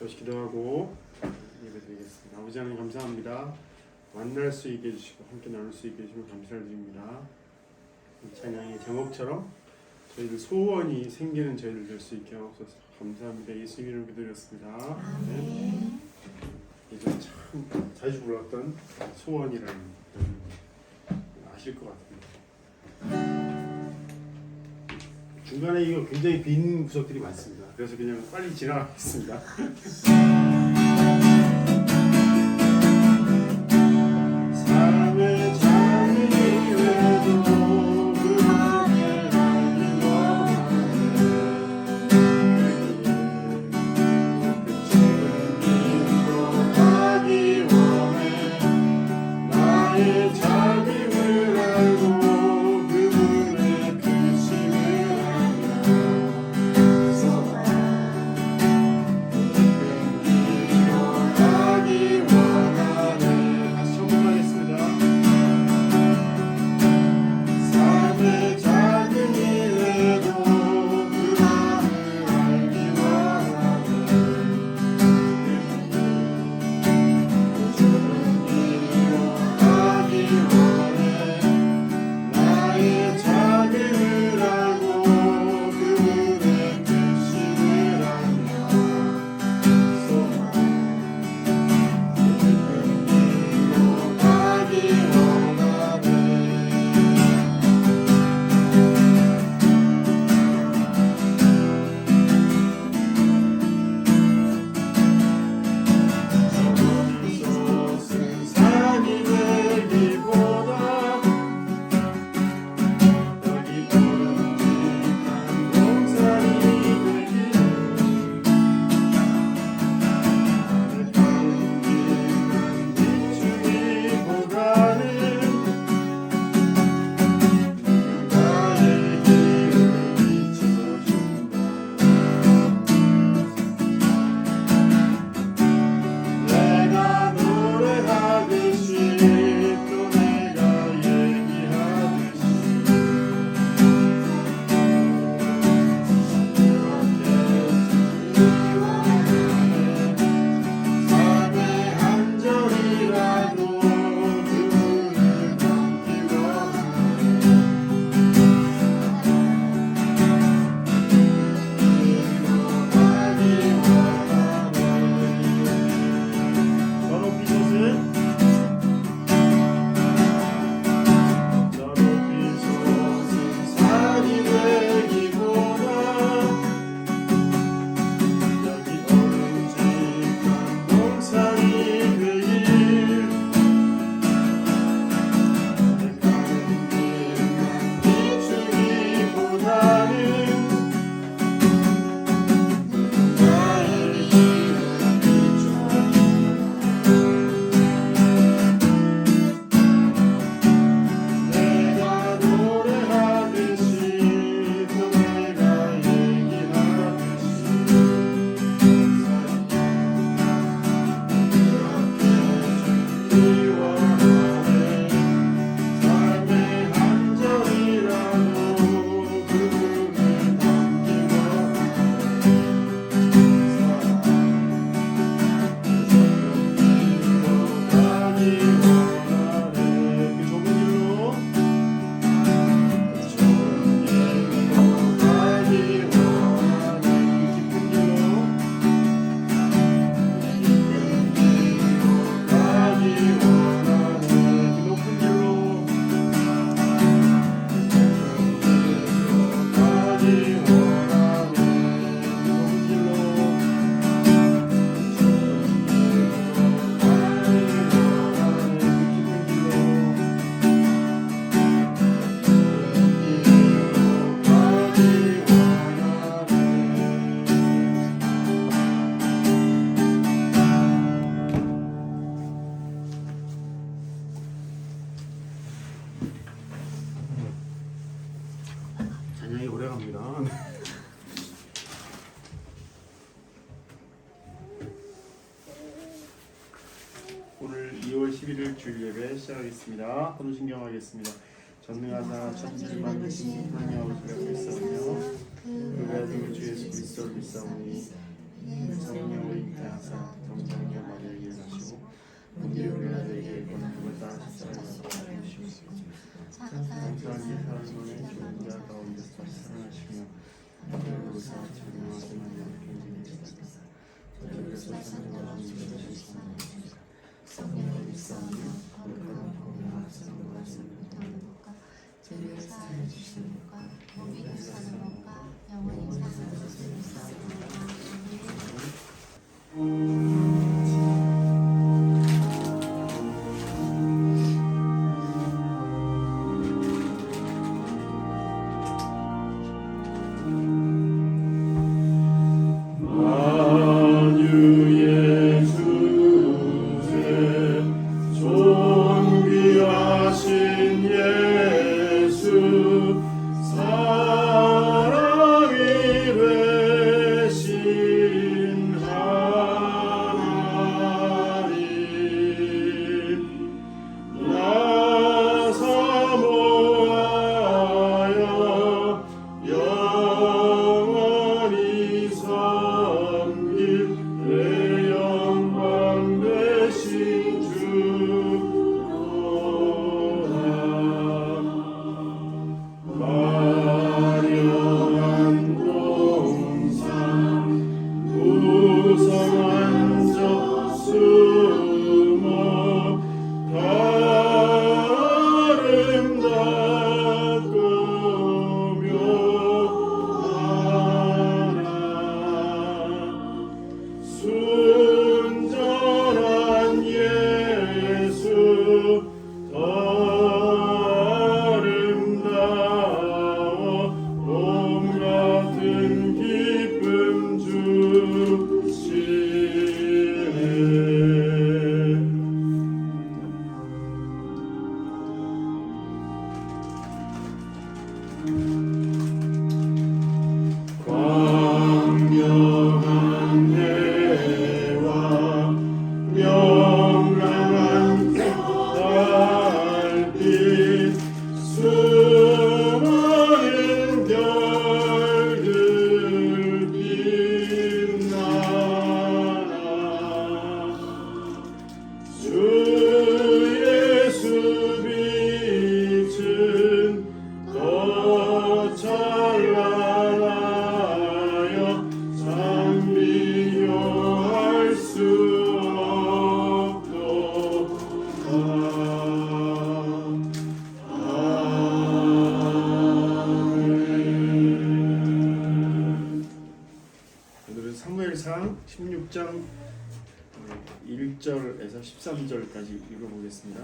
다시 기도하고 예배드리겠습니다. 아버지 하나님 감사합니다. 만날 수 있게 해주시고 함께 나눌 수 있게 해주시면 감사를 드립니다. 찬양의 제목처럼 저희들 소원이 생기는 저희들 될 수 있게 하옵소서. 감사합니다. 예수 이름으로 기도드렸습니다. 네. 이제 참 자주 불렀던 소원이라는 아실 것 같습니다. 중간에 이거 굉장히 빈 구석들이 많습니다. 그래서 그냥 빨리 지나가겠습니다. 삶의 장이 외도 그렇게 많이 원하네. 그 주님도 가기 원해. 나의 자비를 알고 그분의 크심을 오늘 2월 11일 주일 예배 시작하겠습니다. 번호 신경하겠습니다. 전능하사 천지를 만드신 하나님 아버지가 믿사오며 그 외아들 주 예수 그리스도를 믿사오니 성령으로 잉태하사 만유의 주제 존귀하신 예수 사랑이 되신 하나님 나 사모하여 영원히 섬길 내 영광 되신 주로다 화려한 동산 우성 앉아 숨어 아름답고 묘하나 순전한 예수 더 아름다워 봄 같은 기쁨 주시네 광명한 해와 명랑한 달빛 수많은 별들 빛나나 주 예수 빛은 더 찬란하여 참 비교할 수 없도다 아멘. 오늘은 사무엘상 16장 1절에서 13절까지 읽어보겠습니다.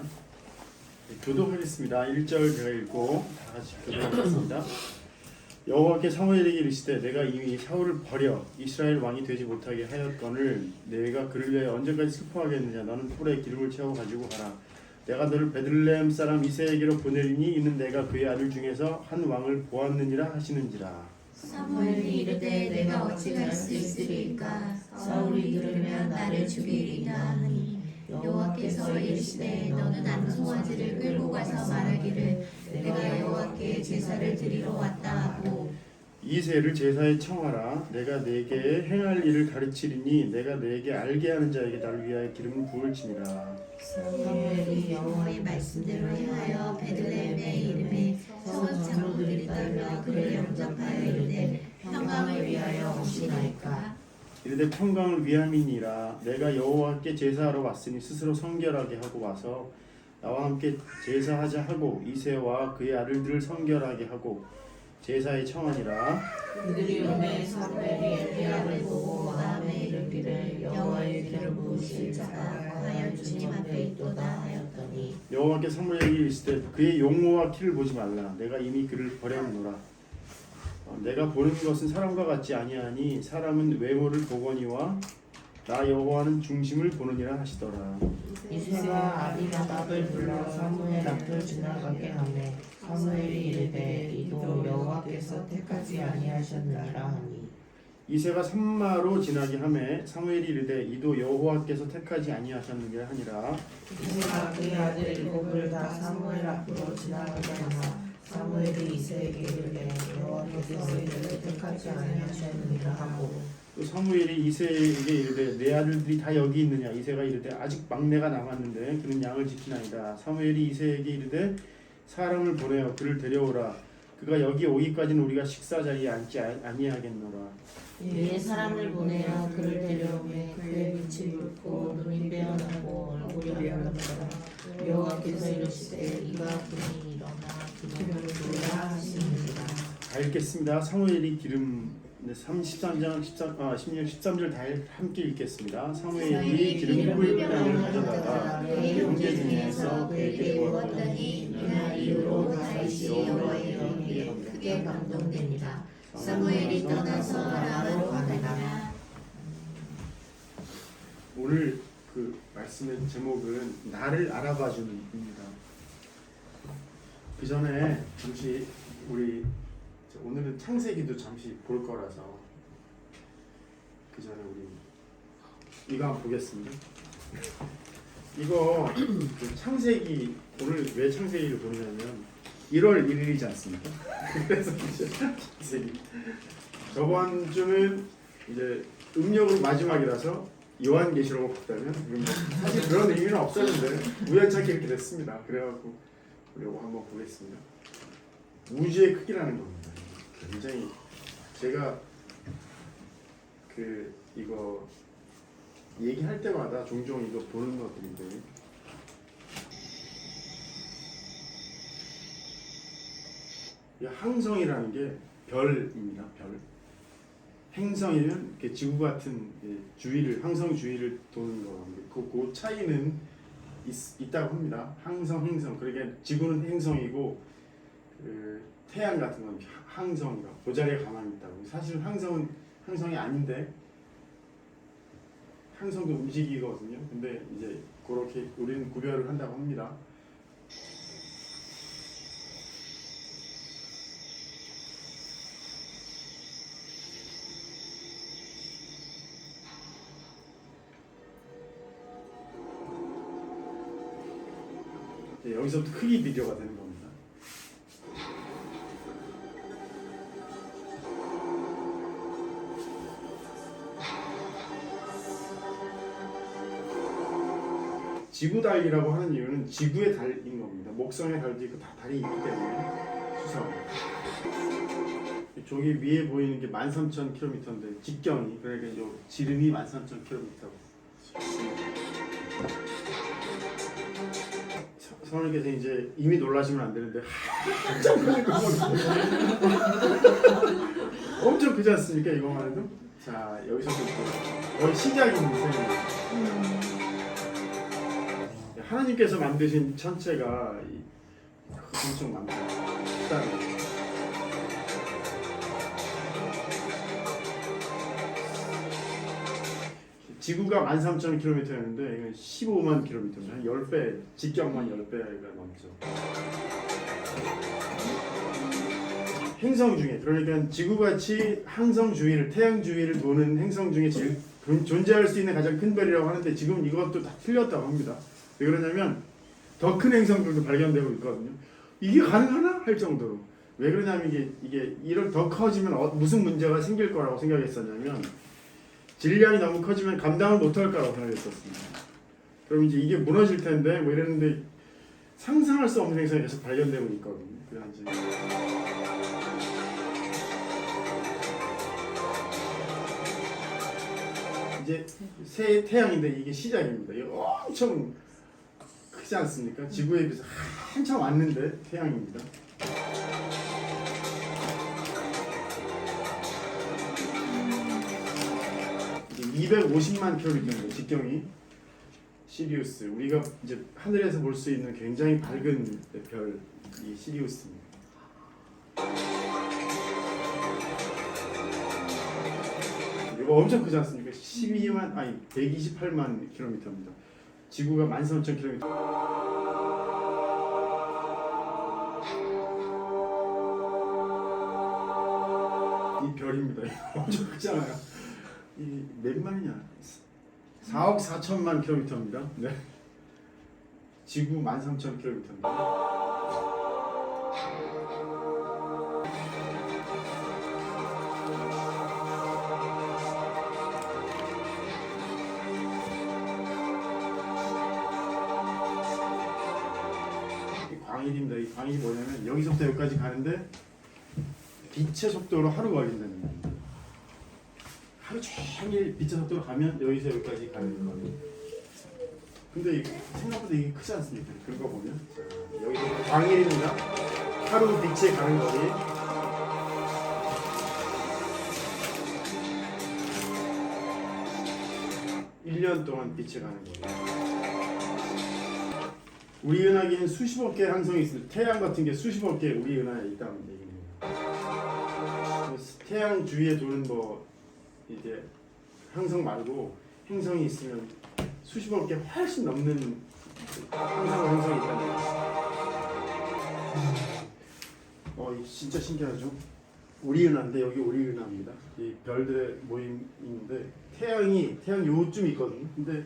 교독하겠습니다. 1절 제가 읽고 다 같이 교독하겠습니다. 여호와께 사무엘에게 이르시되 내가 이미 사울을 버려 이스라엘 왕이 되지 못하게 하였거늘 내가 그를 위하여 언제까지 슬퍼하겠느냐. 너는 뿔에 기름을 채워 가지고 가라. 내가 너를 베들레헴 사람 이새에게로 보내리니 이는 내가 그의 아들 중에서 한 왕을 보았느니라 하시는지라. 사무엘이 이르되 내가 어찌 갈 수 있으리까 사울이 들으면 나를 죽이리라 하니 여호와께서 이르시되 너는 암송아지를 끌고 가서 말하기를 내가 여호와께 제사를 드리러 왔다 하고 이새를 제사에 청하라. 내가 내게 행할 일을 가르치리니 내가 내게 알게 하는 자에게 나를 위하여 기름을 부을지니라. 사무엘이 여호와의 말씀대로 행하여 베들레헴에 이름에 선 장로들이 따르며 그를 영접하여 이르되 평강을 위하여 오시나이까. 이르되 평강을 위함이니라. 내가 여호와께 제사하러 왔으니 스스로 성결하게 하고 와서 나와 함께 제사하자 하고 이새와 그의 아들들을 성결하게 하고 제사에 청하니라. 그들이 오매 사무엘이 엘리야를 보고 마음에 이르기를 여호와의 기름 부으실 자가 과연 주님 앞에 있도다 하였더니 여호와께 사무엘에게 이르시되 그의 용모와 키를 보지 말라. 내가 이미 그를 버렸노라. 내가 보는 것은 사람과 같지 아니하니 사람은 외모를 보거니와 나 여호와는 중심을 보느니라 하시더라. 이새와 아비나답을 불러 사무엘 앞을 지나가게 하매 사무엘이 이르되 이도 여호와께서 택하지 아니하셨느니라 하니 이새가 산마로 지나게 하매 사무엘이 이르되 이도 여호와께서 택하지 아니하셨느니라 하니라. 이새가 그의 아들 일곱을 다 사무엘 앞으로 지나가게 하나 사무엘이 이새에게 이르되 여호와께서 이를 택하지 아니하셨느니라 하고 또 사무엘이 이새에게 이르되 내 아들들이 다 여기 있느냐. 이새가 이르되 아직 막내가 남았는데 그는 양을 지키나이다. 사무엘이 이새에게 이르되 사람을 보내어 그를 데려오라. 그가 여기 오기까지는 우리가 식사 자리에 앉지 아니하겠노라. 이에 사람을 보내어 그를 데려오매 그의 빛이 붉고 눈이 빼어나고 얼굴이 하얗더라. 여호와께서 이르시되 이가 그니 일어나 기름을 부으라 하시니라. 다 읽겠습니다. 사무엘이 기름 13장 16, 13절 다 함께 읽겠습니다. 사무엘이 기름불병을 가져다가 그의 형제 중에서 그에게 부었더니 이날 이후로 다윗이 여호와의 영에 크게 감동됩니다. 사무엘이 떠나서 라마로 가니라. 오늘 그 말씀의 제목은 나를 알아봐 주는입니다. 그 전에 잠시 우리 오늘은 창세기도 잠시 볼 거라서 그 전에 우리 이거 한번 보겠습니다. 이거 그 창세기 오늘 왜 창세기를 보냐면 1월 1일이지 않습니까? 그래서 이제 창세기 저번 주는 이제 음력으로 마지막이라서 요한계시록을 봤다면 사실 그런 의미는 없었는데 우연찮게 이렇게 됐습니다. 그래갖고 이거 한번 보겠습니다. 우주의 크기라는 겁니다. 굉장히 제가 그 이거 얘기할 때마다 종종 이거 보는 것들인데 이 항성이라는 게 별입니다. 별. 행성이면 이렇게 지구 같은 주위를 항성 주위를 도는 거랍니다. 그 차이는 있다고 합니다. 항성, 행성. 그러니까 지구는 행성이고 그 태양 같은 건 항성이라 그 자리에 가만히 있다고. 사실은 항성은 항성이 아닌데 항성도 움직이거든요. 근데 이제 그렇게 우리는 구별을 한다고 합니다. 네, 여기서부터 크기 비교가 되는 겁니다. 지구달이라고 하는 이유는 지구의 달인 겁니다. 목성의 달도 있고 다 달이 있기 때문에 수성. 저기 위에 보이는 게 13,000km인데 직경이 그러니까 이 지름이 13,000km. 성원님께서 이제 이미 놀라시면 안 되는데 한참 크게 엄청 크지 않습니까? 이거만 해도. 자 여기서부터 거의 시작입니다. 하나님께서 만드신 천체가 엄청 많죠. 지구가 13,000km였는데 이건 15만 km입니다. 한 10배, 직경만 10배가 넘죠. 행성 중에 그러니까 지구같이 항성 주위를 태양 주위를 도는 행성 중에 제일 존재할 수 있는 가장 큰 별이라고 하는데 지금 이것도 다 틀렸다고 합니다. 왜 그러냐면 더 큰 행성들도 발견되고 있거든요. 이게 가능하나 할 정도로. 왜 그러냐면 이게 이런 더 커지면 무슨 문제가 생길 거라고 생각했었냐면 질량이 너무 커지면 감당을 못할 거라고 생각했었습니다. 그럼 이제 이게 무너질 텐데 뭐 이랬는데 상상할 수 없는 행성이 계속 발견되고 있거든요. 그래서 이제 새 태양인데 이게 시작입니다. 이게 엄청 크지 않습니까? 지구에 비해서 한참 왔는데 태양입니다. 이제 250만 킬로미터입니다. 직경이 시리우스. 우리가 이제 하늘에서 볼 수 있는 굉장히 밝은 별, 이 시리우스입니다. 이거 엄청 크지 않습니까? 128만 킬로미터입니다. 지구가 13,000km. 이 별입니다. 엄청 크잖아요. 이 몇 만이냐? 4억 4천만 킬로미터입니다. 네. 지구 13,000km입니다. 광일입니다. 이 광일이 뭐냐면 여기서부터 여기까지 가는데 빛의 속도로 하루 걸린다는 겁니다. 하루 종일 빛의 속도로 가면 여기서 여기까지 가는 거예요. 근데 생각보다 이게 크지 않습니까? 긁어보면 여기서 광일입니다. 하루 빛에 가는 거리 1년 동안 빛이 가는 거예요. 우리 은하계는 수십억 개의 항성이 있습니다. 태양 같은 게 수십억 개 우리 은하에 있다는 얘기입니다. 태양 주위에 도는 뭐 이제 항성 말고 행성이 있으면 수십억 개 훨씬 넘는 행성이 있다는 거예요. 이게 진짜 신기하죠? 우리 은하인데 여기 우리 은하입니다. 이 별들의 모임인데 태양이 요쯤 있거든요. 근데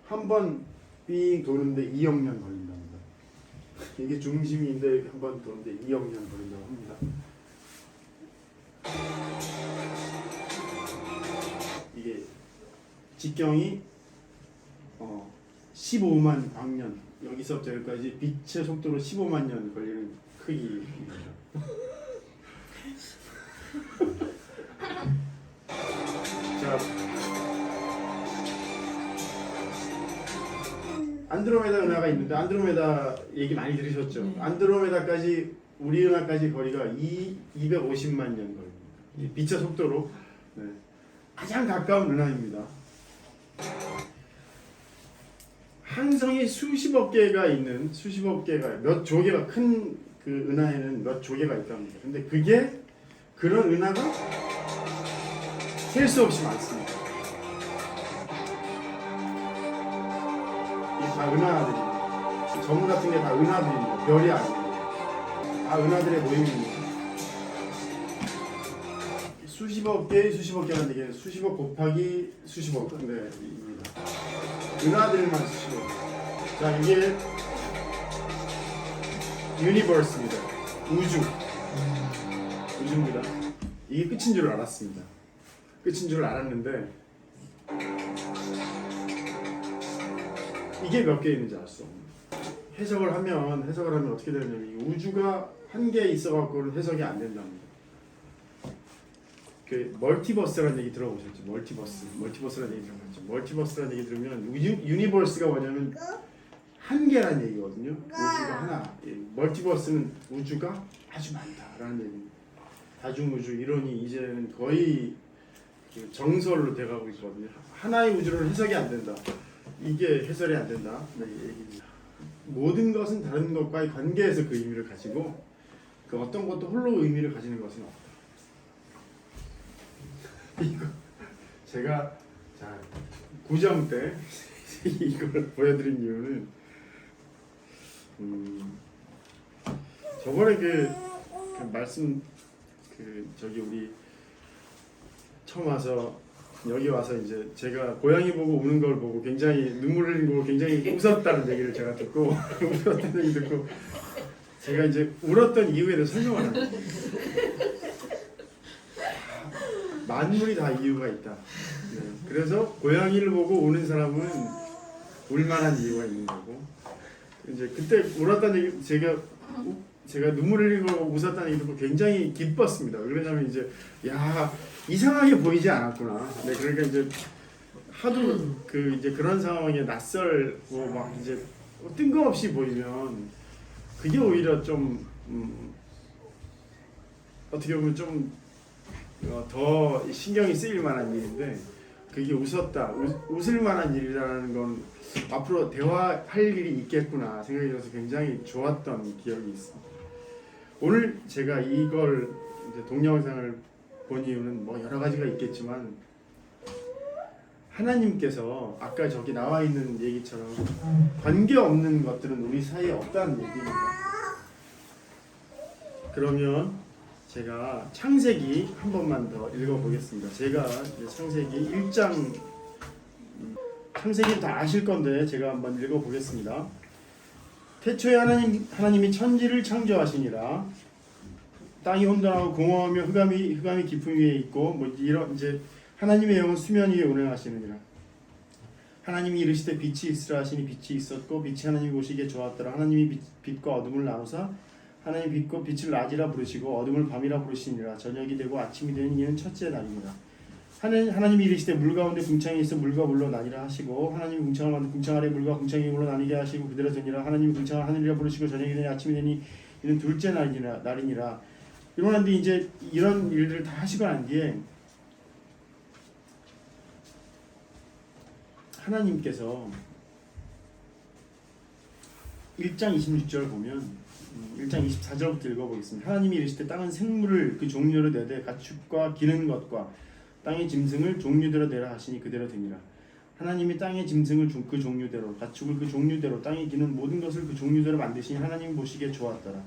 한 번 삥 도는데 2억 년 걸린답니다. 이게 중심인데 한 번 도는데 2억 년 걸린다고 합니다. 이게 직경이 15만 광년, 여기서부터 여기까지 빛의 속도로 15만 년 걸리는 크기입니다. 자, 안드로메다 은하가 있는데 안드로메다 얘기 많이 들으셨죠? 안드로메다까지 우리 은하까지 거리가 250만 년 걸립니다. 이 빛의 속도로 가장 가까운 은하입니다. 항성이 수십억 개가 있는 몇 조개가 큰 그 은하에는 몇 조개가 있답니다. 근데 그런 은하가 셀 수 없이 많습니다. 이게 다 은하들입니다. 점 같은 게 다 은하들입니다. 별이 아니에요. 다 은하들의 모임입니다. 수십억 개라는 얘기는 수십억 곱하기 수십억 입니다. 은하들만 수십억. 자, 이게 유니버스입니다. 우주입니다. 이게 끝인 줄 알았습니다. 끝인 줄 알았는데 이게 몇 개 있는지 알았어. 해석을 하면 어떻게 되냐면 이 우주가 한 개 있어갖고는 해석이 안 된답니다. 그 멀티버스라는 얘기 들어보셨죠? 멀티버스라는 얘기 들어봤죠? 멀티버스라는 얘기 들으면 유니버스가 뭐냐면 한 개라는 얘기거든요. 우주가 하나. 멀티버스는 우주가 아주 많다라는 얘기입니다. 다중우주 이론이 이제는 거의 정설로 돼가고 있거든요. 하나의 우주로는 해석이 안 된다. 이게 해설이 안 된다. 네, 얘기입니다. 모든 것은 다른 것과의 관계에서 그 의미를 가지고 그 어떤 것도 홀로 의미를 가지는 것은 없다. 이거 제가 자 9점 때 이걸 보여드린 이유는 저번에 그 말씀 저기 우리 처음 와서 여기 와서 이제 제가 고양이 보고 우는 걸 보고 굉장히 눈물 흘린 거 굉장히 웃었다는 얘기를 제가 듣고 웃었다는 얘기 듣고 제가 이제 울었던 이유에 대해서 설명을 합니다. 만물이 다 이유가 있다. 네. 그래서 고양이를 보고 우는 사람은 울만한 이유가 있는 거고 이제 그때 울었다는 얘기 제가 눈물 흘리고 웃었다는 얘기 듣고 굉장히 기뻤습니다. 그러냐면 이제 야 이상하게 보이지 않았구나. 네, 그러니까 이제 하도 이제 그런 상황에 낯설고 막 이제 뜬금없이 보이면 그게 오히려 좀 어떻게 보면 좀 더 신경이 쓰일 만한 일인데 그게 웃을 만한 일이라는 건 앞으로 대화할 일이 있겠구나 생각이 들어서 굉장히 좋았던 기억이 있습니다. 오늘 제가 이걸 이제 동영상을 본 이유는 뭐 여러 가지가 있겠지만 하나님께서 아까 저기 나와 있는 얘기처럼 관계없는 것들은 우리 사이에 없다는 얘기입니다. 그러면 제가 창세기 한 번만 더 읽어보겠습니다. 제가 창세기 1장 창세기 다 아실 건데 제가 한번 읽어보겠습니다. 태초에 하나님이 천지를 창조하시니라. 땅이 혼돈하고 공허하며 흑암이 깊음 위에 있고 뭐 이런 이제 하나님의 영은 수면 위에 운행하시느니라. 하나님이 이르시되 빛이 있으라 하시니 빛이 있었고 빛이 하나님이 보시기에 좋았더라. 하나님이 빛과 어둠을 나누사 하나님 빛과 빛을 낮이라 부르시고 어둠을 밤이라 부르시니라. 저녁이 되고 아침이 되는 이는 첫째 날입니다. 하나님이 이르시되 물 가운데 궁창이 있어 물과 물로 나뉘라 하시고 하나님이 궁창을 만들어 궁창 아래 물과 궁창이 물로 나뉘게 하시고 그대로 되니라. 하나님이 궁창을 하늘이라 부르시고 저녁이 되니 아침이 되니 이는 둘째 날이니라. 이러고 난 뒤에 이제 이런 일들을 다 하시고 난 뒤에 하나님께서 1장 26절 보면 1장 24절부터 읽어보겠습니다. 하나님이 이르시되 땅은 생물을 그 종류로 내되 가축과 기는 것과 땅의 짐승을 종류대로 내라 하시니 그대로 되니라. 하나님이 땅의 짐승을 그 종류대로 가축을 그 종류대로 땅에 기는 모든 것을 그 종류대로 만드시니 하나님 보시기에 좋았더라.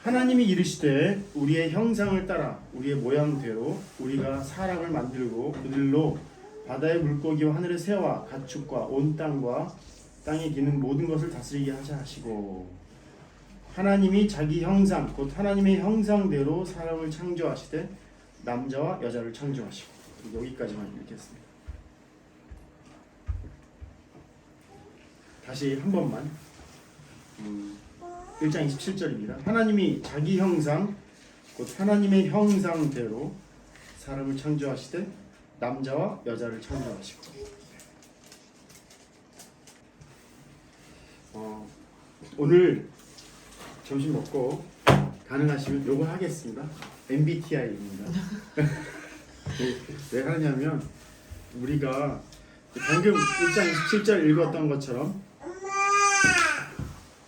하나님이 이르시되 우리의 형상을 따라 우리의 모양대로 우리가 사람을 만들고 그들로 바다의 물고기와 하늘의 새와 가축과 온 땅과 땅에 기는 모든 것을 다스리게 하자 하시고 하나님이 자기 형상 곧 하나님의 형상대로 사람을 창조하시되 남자와 여자를 창조하시고 여기까지만 읽겠습니다. 다시 한 번만 1장 27절입니다. 하나님이 자기 형상 곧 하나님의 형상대로 사람을 창조하시되 남자와 여자를 창조하시고 오늘 점심 먹고 가능하시면 요거 하겠습니다. MBTI입니다. 왜 하냐면 우리가 방금 1장 27절 읽었던 것처럼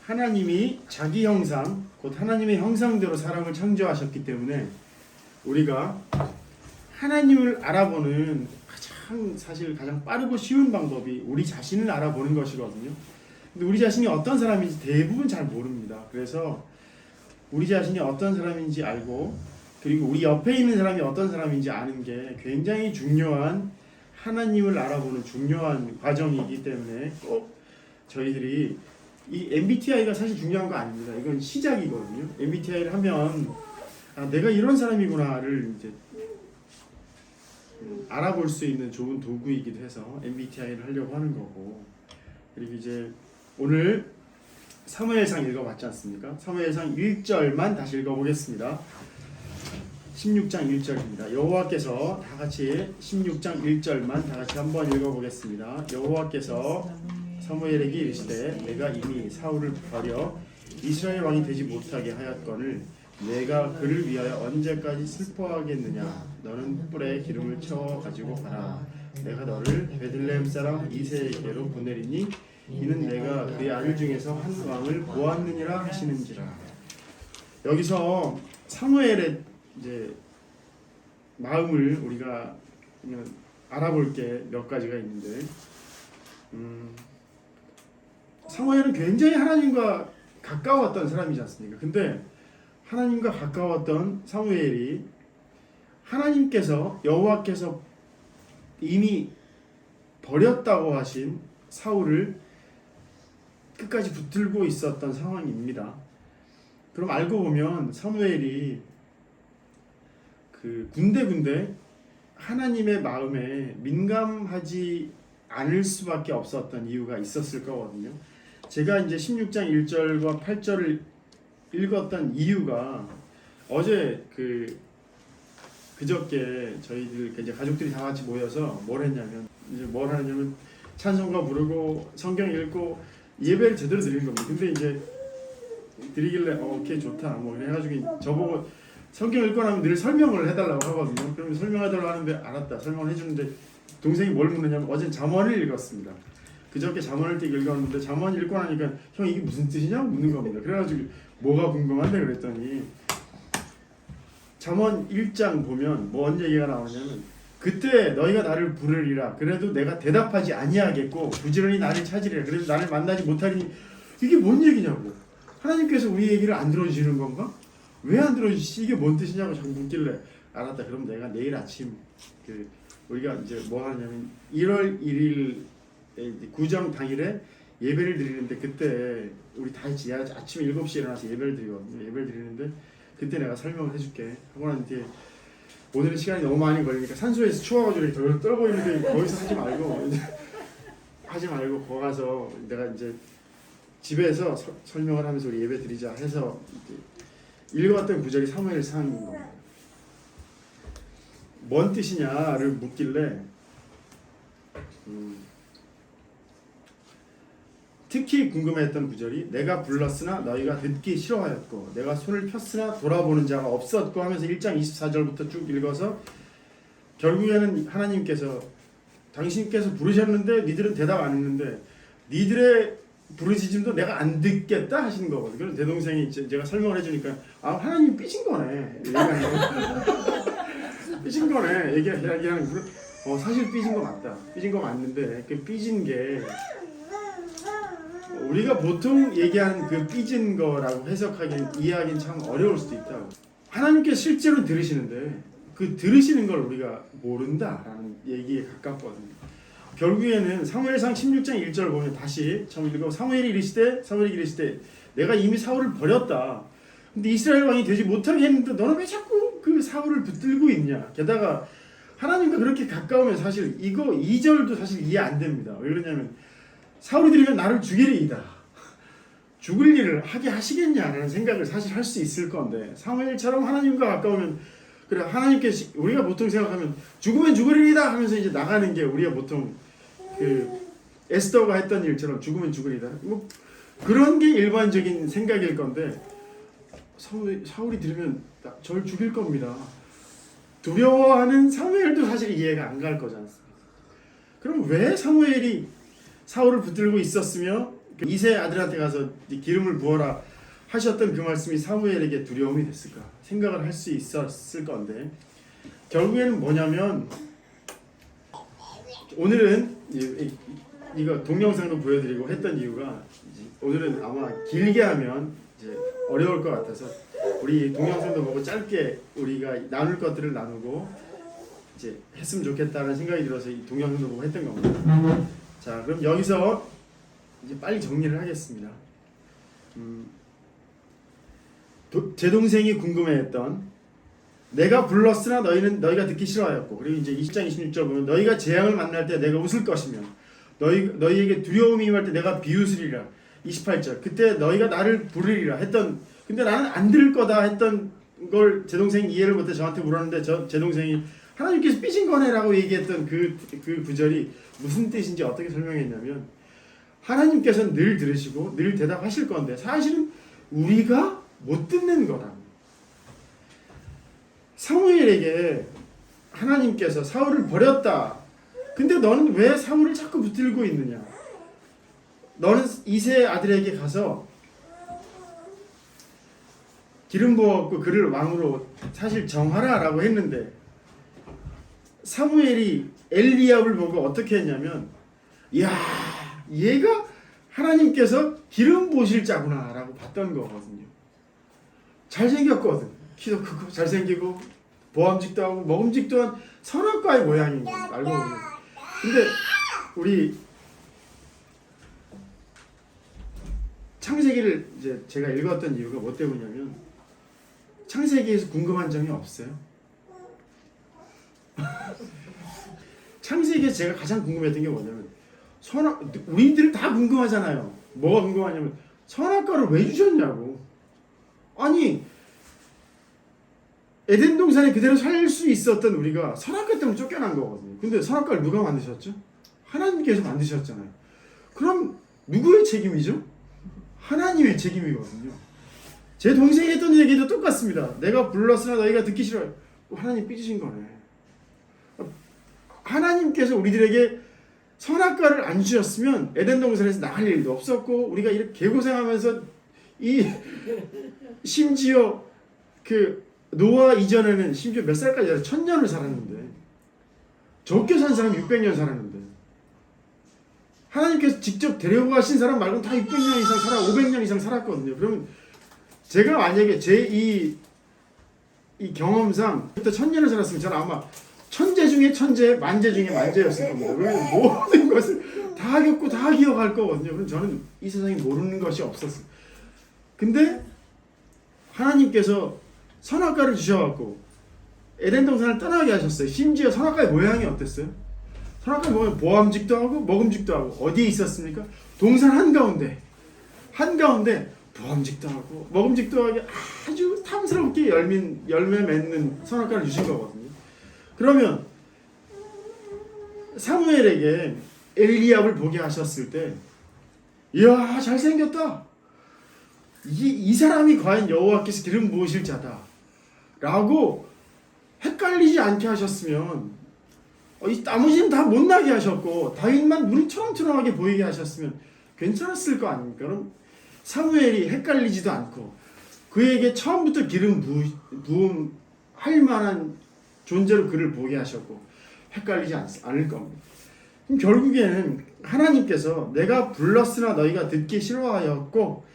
하나님이 자기 형상 곧 하나님의 형상대로 사람을 창조하셨기 때문에 우리가 하나님을 알아보는 가장 빠르고 쉬운 방법이 우리 자신을 알아보는 것이거든요. 근데 우리 자신이 어떤 사람인지 대부분 잘 모릅니다. 그래서 우리 자신이 어떤 사람인지 알고 그리고 우리 옆에 있는 사람이 어떤 사람인지 아는 게 굉장히 중요한 하나님을 알아보는 중요한 과정이기 때문에 꼭 저희들이 이 MBTI가 사실 중요한 거 아닙니다. 이건 시작이거든요. MBTI를 하면 내가 이런 사람이구나를 이제 알아볼 수 있는 좋은 도구이기도 해서 MBTI를 하려고 하는 거고 그리고 이제 오늘 사무엘상 읽어봤지 않습니까? 사무엘상 1절만 다시 읽어보겠습니다. 16장 1절입니다. 여호와께서 다 같이 16장 1절만 다 같이 한번 읽어보겠습니다. 여호와께서 사무엘에게 이르시되 내가 이미 사울을 버려 이스라엘 왕이 되지 못하게 하였거늘 내가 그를 위하여 언제까지 슬퍼하겠느냐 너는 뿔에 기름을 채워 가지고 가라 내가 너를 베들레헴 사람 이새에게로 보내리니 이는 내가 그의 아들 중에서 한 왕을 보았느니라 하시는지라. 여기서 사무엘의 이제 마음을 우리가 알아볼 게 몇 가지가 있는데 사무엘은 굉장히 하나님과 가까웠던 사람이지 않습니까? 근데 하나님과 가까웠던 사무엘이 하나님께서 여호와께서 이미 버렸다고 하신 사울을 끝까지 붙들고 있었던 상황입니다. 그럼 알고 보면 사무엘이 그 군데군데 하나님의 마음에 민감하지 않을 수밖에 없었던 이유가 있었을 거거든요. 제가 이제 16장 1절과 8절을 읽었던 이유가 어제 그저께 저희들 이제 가족들이 다 같이 모여서 뭘 하냐면 찬송가 부르고 성경 읽고 예배를 제대로 드리는 겁니다. 근데 이제 드리길래 오케이 좋다 뭐 해가지고 저보고 성경 읽고 나면 늘 설명을 해달라고 하거든요. 그러면 설명해달라고 하는데 알았다 설명을 해주는데 동생이 뭘 묻느냐면 어제 잠언을 읽었습니다. 그저께 잠언을 딱 읽었는데 잠언 읽고 나니까 형 이게 무슨 뜻이냐고 묻는 겁니다. 그래가지고 뭐가 궁금한데 그랬더니 잠언 1장 보면 뭐 언제 얘기가 나오냐면 그때 너희가 나를 부르리라 그래도 내가 대답하지 아니하겠고 부지런히 나를 찾으리라 그래도 나를 만나지 못하리니 이게 뭔 얘기냐고. 하나님께서 우리 얘기를 안 들어주시는 건가? 왜 안 들어주시지? 이게 뭔 뜻이냐고 자꾸 묻길래 알았다 그럼 내가 내일 아침 우리가 이제 뭐 하냐면 1월 1일 구정 당일에 예배를 드리는데 그때 우리 다 같이 아침 7시에 일어나서 예배를 드리거든요. 예배를 드리는데 그때 내가 설명을 해줄게 하고 난 뒤에 오늘은 시간이 너무 많이 걸리니까 산소에서 추워가지고 이렇게 떨고 있는데 거기서 하지 말고 거기 가서 내가 이제 집에서 설명을 하면서 우리 예배 드리자 해서 읽어왔던 구절이 사무엘상인 겁니다. 뭔 뜻이냐를 묻길래 특히 궁금했던 구절이 내가 불렀으나 너희가 듣기 싫어하였고 내가 손을 폈으나 돌아보는 자가 없었고 하면서 1장 24절부터 쭉 읽어서 결국에는 하나님께서 당신께서 부르셨는데 니들은 대답 안 했는데 니들의 부르짖음도 내가 안 듣겠다 하시는 거거든요. 그래서 내 동생이 제가 설명을 해주니까 아 하나님 삐진 거네. 삐진 거네. 얘기하는 사실 삐진 거 맞다. 삐진 거 맞는데 그 삐진 게 우리가 보통 얘기하는 그 삐진 거라고 해석하기는 이해하기는 참 어려울 수도 있다. 하나님께 실제로 들으시는데 그 들으시는 걸 우리가 모른다라는 얘기에 가깝거든요. 결국에는 사무엘상 16장 1절 보면 다시 처음 읽어 사무엘이 이르시되 내가 이미 사울을 버렸다. 근데 이스라엘 왕이 되지 못하게 했는데 너는 왜 자꾸 그 사울을 붙들고 있냐. 게다가 하나님과 그렇게 가까우면 사실 이거 2절도 사실 이해 안 됩니다. 왜 그러냐면 사울이 들으면 나를 죽이리이다. 죽을 일을 하게 하시겠냐라는 생각을 사실 할 수 있을 건데 사무엘처럼 하나님과 가까우면 그래 하나님께 우리가 보통 생각하면 죽으면 죽으리이다 하면서 이제 나가는 게 우리가 보통 그 에스더가 했던 일처럼 죽으면 죽으리이다. 뭐 그런 게 일반적인 생각일 건데 사울이 들으면 저를 죽일 겁니다. 두려워하는 사무엘도 사실 이해가 안 갈 거지 않습니까? 그럼 왜 사무엘이 사울을 붙들고 있었으며 이세 아들한테 가서 기름을 부어라 하셨던 그 말씀이 사무엘에게 두려움이 됐을까 생각을 할 수 있었을 건데 결국에는 뭐냐면 오늘은 이거 동영상도 보여드리고 했던 이유가 오늘은 아마 길게 하면 이제 어려울 것 같아서 우리 동영상도 보고 짧게 우리가 나눌 것들을 나누고 이제 했으면 좋겠다는 생각이 들어서 이 동영상도 보고 했던 겁니다. 자, 그럼 여기서 이제 빨리 정리를 하겠습니다. 제 동생이 궁금해했던 내가 불렀으나 너희가 듣기 싫어하였고 그리고 이제 20장 26절 보면 너희가 재앙을 만날 때 내가 웃을 것이며 너희에게 두려움이 임할 때 내가 비웃으리라. 28절 그때 너희가 나를 부르리라 했던 근데 나는 안 들을 거다 했던 걸 제 동생이 이해를 못해 저한테 물었는데 제 동생이 하나님께서 삐진 거네라고 얘기했던 그 구절이 무슨 뜻인지 어떻게 설명했냐면 하나님께서는 늘 들으시고 늘 대답하실 건데 사실은 우리가 못 듣는 거랍니다. 사무엘에게 하나님께서 사울을 버렸다. 근데 너는 왜 사울을 자꾸 붙들고 있느냐? 너는 이세 아들에게 가서 기름 부었고 그를 왕으로 사실 정하라라고 했는데 사무엘이 엘리압을 보고 어떻게 했냐면 야 얘가 하나님께서 기름 부으실 자구나라고 봤던 거거든요. 잘생겼거든. 키도 크고 잘생기고 보암직도 하고 먹음직도 한 선악과의 모양인 거예요. 알고 보면. 근데 우리 창세기를 이제 제가 읽었던 이유가 뭐 때문이냐면 창세기에서 궁금한 점이 없어요. 창세기에서 제가 가장 궁금했던 게 뭐냐면 우리들 다 궁금하잖아요. 뭐가 궁금하냐면 선악과를 왜 주셨냐고. 아니 에덴 동산에 그대로 살 수 있었던 우리가 선악과 때문에 쫓겨난 거거든요. 근데 선악과를 누가 만드셨죠? 하나님께서 만드셨잖아요. 그럼 누구의 책임이죠? 하나님의 책임이거든요. 제 동생이 했던 얘기도 똑같습니다. 내가 불렀으나 너희가 듣기 싫어요. 하나님 삐지신 거네. 하나님께서 우리들에게 선악과를 안 주셨으면 에덴 동산에서 나갈 일도 없었고 우리가 이렇게 개고생하면서 심지어 그 노아 이전에는 심지어 몇 살까지 1000년을 살았는데 적게 산 사람 600년 살았는데 하나님께서 직접 데려가신 사람 말고는 다 600년 이상 500년 이상 살았거든요. 그러면 제가 만약에 제 이 경험상 그때 1000년을 살았으면 저는 아마 천재 중에 천재, 만재 중에 만재였을 겁니다. 그러면 모든 것을 다 겪고 다 기억할 거거든요. 그럼 저는 이 세상에 모르는 것이 없었어요. 근데 하나님께서 선악과를 주셔갖고 에덴 동산을 떠나게 하셨어요. 심지어 선악과의 모양이 어땠어요? 선악과의 모양은 보암직도 하고 먹음직도 하고 어디에 있었습니까? 동산 한가운데 보암직도 하고 먹음직도 하게 아주 탐스럽게 열매 맺는 선악과를 주신 거거든요. 그러면 사무엘에게 엘리압을 보게 하셨을 때 이야 잘생겼다. 이 사람이 과연 여호와께서 기름 부으실 자다 라고 헷갈리지 않게 하셨으면 나머지는 다 못나게 하셨고 다윗만 눈이 초롱초롱하게 보이게 하셨으면 괜찮았을 거 아닙니까? 그럼 사무엘이 헷갈리지도 않고 그에게 처음부터 기름 부음할 만한 존재로 그를 보게 하셨고 헷갈리지 않을 겁니다. 그럼 결국에는 하나님께서 내가 불렀으나 너희가 듣기 싫어하였고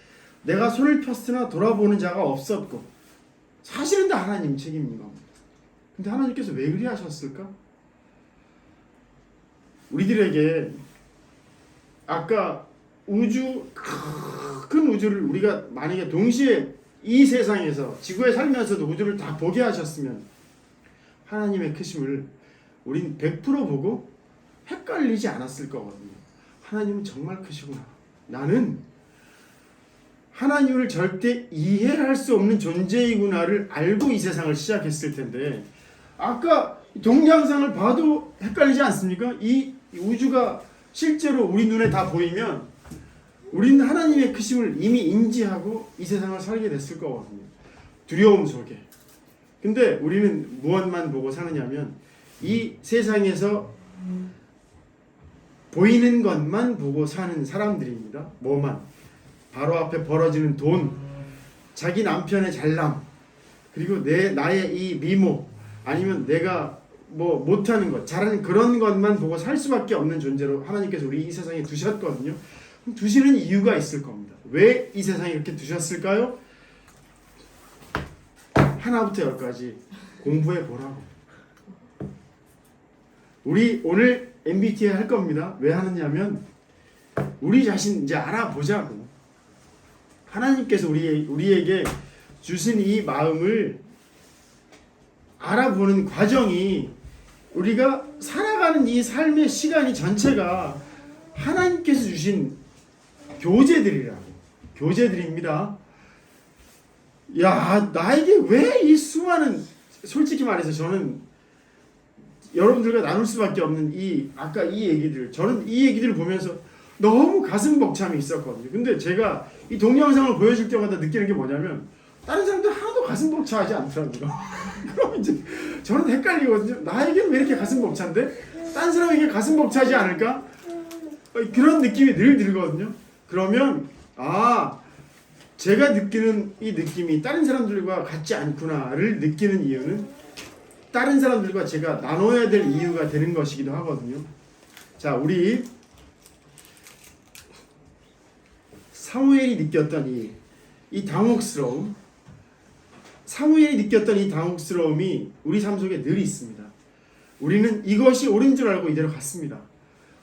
내가 손을 폈으나 돌아보는 자가 없었고 사실은 다 하나님 책임인 겁니다. 근데 하나님께서 왜 그리 하셨을까? 우리들에게 아까 큰 우주를 우리가 만약에 동시에 이 세상에서 지구에 살면서도 우주를 다 보게 하셨으면 하나님의 크심을 우린 100% 보고 헷갈리지 않았을 거거든요. 하나님은 정말 크시구나. 나는 하나님을 절대 이해할 수 없는 존재이구나를 알고 이 세상을 시작했을 텐데 아까 동영상을 봐도 헷갈리지 않습니까? 이 우주가 실제로 우리 눈에 다 보이면 우리는 하나님의 크심을 이미 인지하고 이 세상을 살게 됐을 거거든요. 두려움 속에. 근데 우리는 무엇만 보고 사느냐면 이 세상에서 보이는 것만 보고 사는 사람들입니다. 뭐만? 바로 앞에 벌어지는 돈, 자기 남편의 잘남, 그리고 나의 이 미모, 아니면 내가 뭐 못하는 것, 잘하는 그런 것만 보고 살 수밖에 없는 존재로 하나님께서 우리 이 세상에 두셨거든요. 그럼 두시는 이유가 있을 겁니다. 왜 이 세상에 이렇게 두셨을까요? 하나부터 열까지 공부해 보라고. 우리 오늘 MBTI 할 겁니다. 왜 하느냐면 우리 자신 이제 알아보자고. 하나님께서 우리에게 주신 이 마음을 알아보는 과정이 우리가 살아가는 이 삶의 시간이 전체가 하나님께서 주신 교재들입니다. 야, 나에게 왜 이 수많은, 솔직히 말해서 저는 여러분들과 나눌 수밖에 없는 아까 이 얘기들, 저는 이 얘기들을 보면서 너무 가슴 벅참이 있었거든요. 근데 제가 이 동영상을 보여줄 때마다 느끼는 게 뭐냐면 다른 사람들 하나도 가슴 벅차하지 않더라고요. 그럼 이제 저는 헷갈리거든요. 나에게는 왜 이렇게 가슴 벅찬데 다른 사람에게 가슴 벅차하지 않을까? 그런 느낌이 늘 들거든요. 그러면 제가 느끼는 이 느낌이 다른 사람들과 같지 않구나를 느끼는 이유는 다른 사람들과 제가 나눠야 될 이유가 되는 것이기도 하거든요. 자, 우리 사무엘이 느꼈던 이 당혹스러움, 사무엘이 느꼈던 이 당혹스러움이 우리 삶 속에 늘 있습니다. 우리는 이것이 옳은 줄 알고 이대로 갔습니다.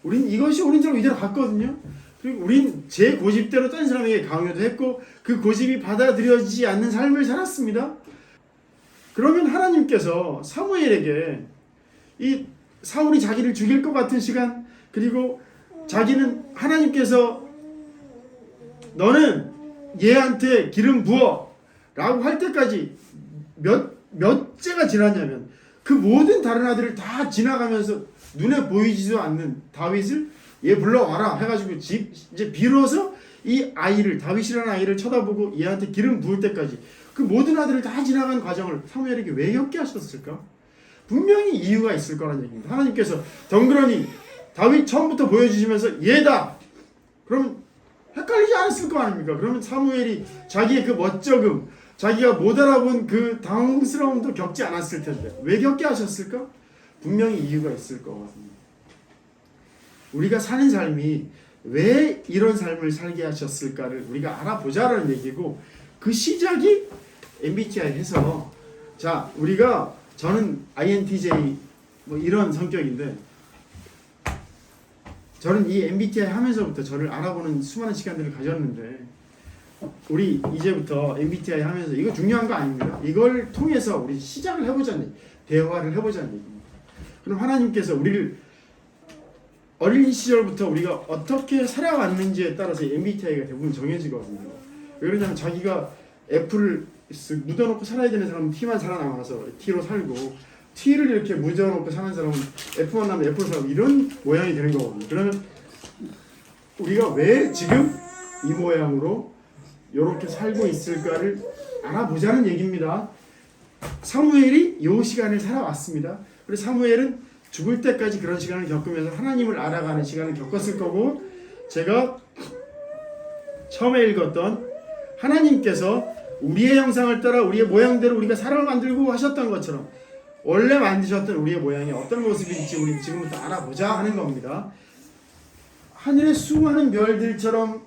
우리는 이것이 옳은 줄 알고 이대로 갔거든요. 그리고 우린 제 고집대로 다른 사람에게 강요도 했고 그 고집이 받아들여지지 않는 삶을 살았습니다. 그러면 하나님께서 사무엘에게 이 사울이 자기를 죽일 것 같은 시간, 그리고 자기는 하나님께서 너는 얘한테 기름 부어 라고 할 때까지 몇째가 지났냐면 그 모든 다른 아들을 다 지나가면서 눈에 보이지도 않는 다윗을 얘 불러와라 해가지고 이제 비로소 이 아이를, 다윗이라는 아이를 쳐다보고 얘한테 기름 부을 때까지 그 모든 아들을 다 지나간 과정을 사무엘에게 왜 겪게 하셨을까? 분명히 이유가 있을 거라는 얘기입니다. 하나님께서 덩그러니 다윗 처음부터 보여주시면서 얘다! 그러면 헷갈리지 않았을 거 아닙니까? 그러면 사무엘이 자기의 그 멋쩍음, 자기가 못 알아본 그 당황스러움도 겪지 않았을 텐데 왜 겪게 하셨을까? 분명히 이유가 있을 거거든요. 우리가 사는 삶이 왜 이런 삶을 살게 하셨을까를 우리가 알아보자라는 얘기고, 그 시작이 MBTI 해서, 자, 저는 INTJ 뭐 이런 성격인데, 저는 이 MBTI 하면서부터 저를 알아보는 수많은 시간들을 가졌는데, 우리 이제부터 MBTI 하면서 이거 중요한 거 아닙니다. 이걸 통해서 우리 시작을 해보자는, 대화를 해보자는 얘기입니다. 그럼 하나님께서 우리를 어린 시절부터 우리가 어떻게 살아왔는지에 따라서 MBTI가 대부분 정해지거든요. 왜 그러냐면 자기가 F를 묻어놓고 살아야 되는 사람은 T만 살아남아서 T로 살고, T를 이렇게 묻어놓고 사는 사람은 F만 나면 F로 살고, 이런 모양이 되는 거거든요. 그러면 우리가 왜 지금 이 모양으로 이렇게 살고 있을까를 알아보자는 얘기입니다. 사무엘이 이 시간을 살아왔습니다. 그래서 사무엘은 죽을 때까지 그런 시간을 겪으면서 하나님을 알아가는 시간을 겪었을 거고, 제가 처음에 읽었던 하나님께서 우리의 형상을 따라 우리의 모양대로 우리가 사람을 만들고 하셨던 것처럼 원래 만드셨던 우리의 모양이 어떤 모습일지 우리 지금부터 알아보자 하는 겁니다. 하늘의 수많은 별들처럼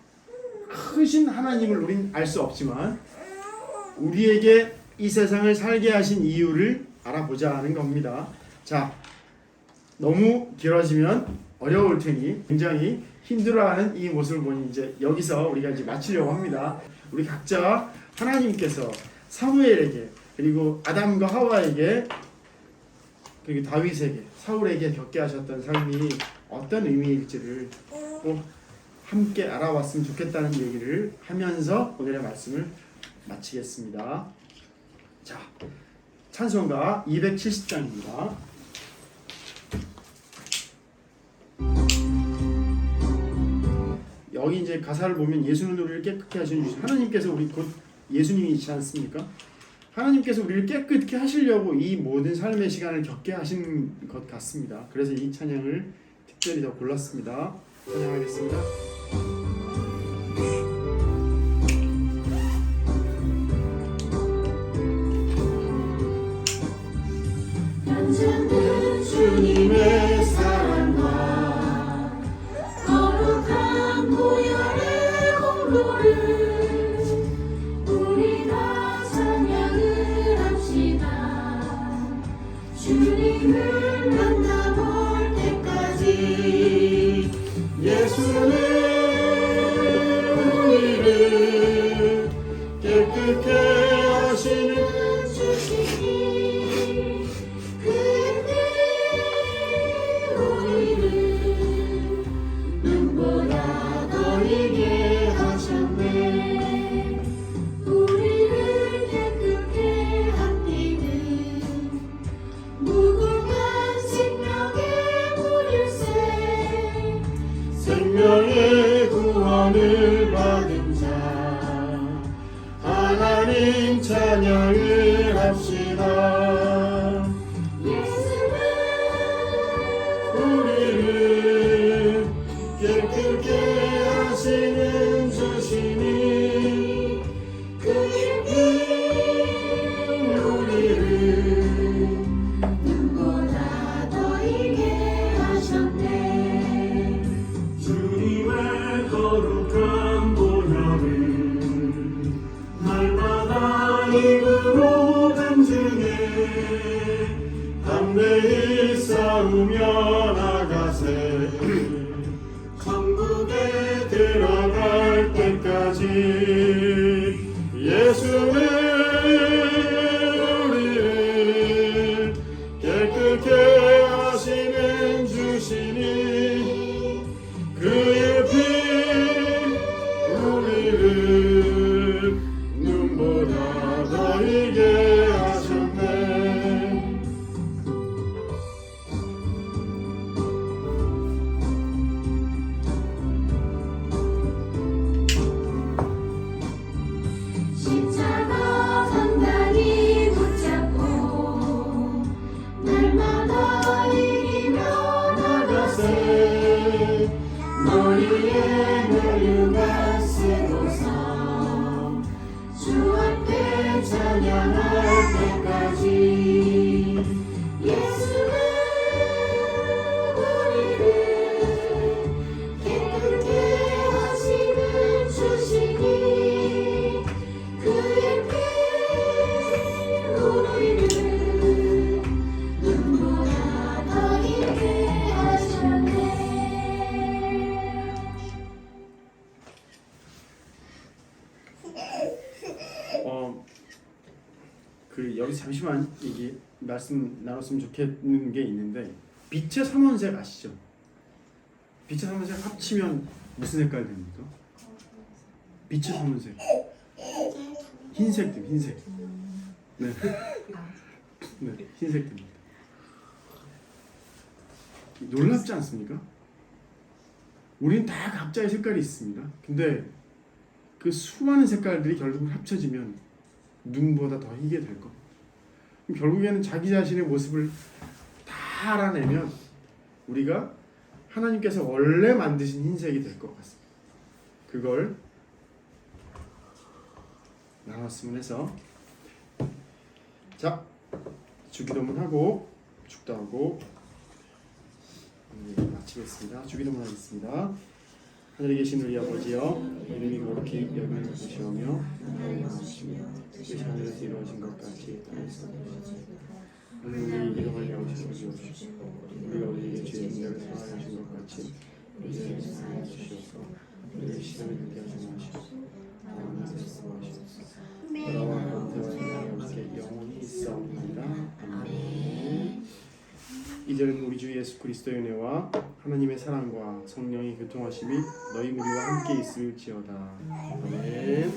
크신 하나님을 우린 알 수 없지만 우리에게 이 세상을 살게 하신 이유를 알아보자 하는 겁니다. 자, 너무 길어지면 어려울 테니 굉장히 힘들어하는 이 모습을 보니 이제 여기서 우리가 이제 마치려고 합니다. 우리 각자 하나님께서 사무엘에게 그리고 아담과 하와에게 그리고 다윗에게 사울에게 겪게 하셨던 삶이 어떤 의미일지를 꼭 함께 알아봤으면 좋겠다는 얘기를 하면서 오늘의 말씀을 마치겠습니다. 자, 찬송가 270장입니다. 여기 이제 가사를 보면 예수는 우리를 깨끗게 하시는 주신 하나님께서 우리 곧 예수님이시지 않습니까? 하나님께서 우리를 깨끗게 하시려고 이 모든 삶의 시간을 겪게 하신 것 같습니다. 그래서 이 찬양을 특별히 더 골랐습니다. 찬양하겠습니다. 현장은 주님의 사랑과 거룩한 보혈의 공로를 우리 다 찬양을 합시다. 주님을 만나볼 때까지 예수는 우리를 깨끗게 하시는 주시니 그때 우리를 눈보다 더 이게 하셨네. 우리를 깨끗게 한 이는 무궁한 생명의 물일새 생명의 구원을 받은 자 하나님 찬양을 합시다. 예수는 우리를 깨끗게 하시는 주시니 그의 피 우리를 눈보다 더 이게 하셨네. 주님의 거룩한 보혈을 날마다 입으로 간증해 담대히 싸우며 나가세. 천국에 들어갈 때까지 예수는 우리를 깨끗게 하시는 주시니 그의 피 우리를 눈보다 더 이게 하셨네. 십자가 단단히 붙잡고 날마다 이기며 나가세. 머리에 멸류관 쓰고서 주 앞에 찬양할 때까지 예수는 우리를 깨끗게 하시는 주시니 그의 피 우리를 눈보다 더 있게 하셨네. 여기 잠시만 이게 말씀 나눴으면 좋겠는 게 있는데 빛의 삼원색 아시죠? 빛의 삼원색 합치면 무슨 색깔 됩니까? 빛의 삼원색 흰색 됩니다. 흰색. 네. 네, 흰색 됩니다. 놀랍지 않습니까? 우리는 다 각자의 색깔이 있습니다. 근데 그 수많은 색깔들이 결국은 합쳐지면 눈보다 더 희게 될 겁니다. 결국에는 자기 자신의 모습을 다 다 알아내면 우리가 하나님께서 원래 만드신 흰색이 될 것 같습니다. 그걸 나눴으면 해서 자 주기도문 하고 축도하고 마치겠습니다. 주기도문 하겠습니다. 하늘에 계신 우리 아버지여 이름이 거룩히 여김을 주시오며 뜻이 하늘에서 이루어진 것 같이 땅에서 오늘 우리 이름을 영시해 주옵시고 우리가 우리에게 죄 인자를 사하여 주신 것 같이 우리에게 사하여 주시옵소서. 우리를 시험에 들게 하지 마시옵소서. 다만 하소서 하시옵소서. 나라와 권세와 영광이 영원히 있사옵나이다. 아멘. 이제는 우리 주 예수 그리스도의 은혜와 하나님의 사랑과 성령의 교통하심이 너희 무리와 함께 있을지어다. 아멘.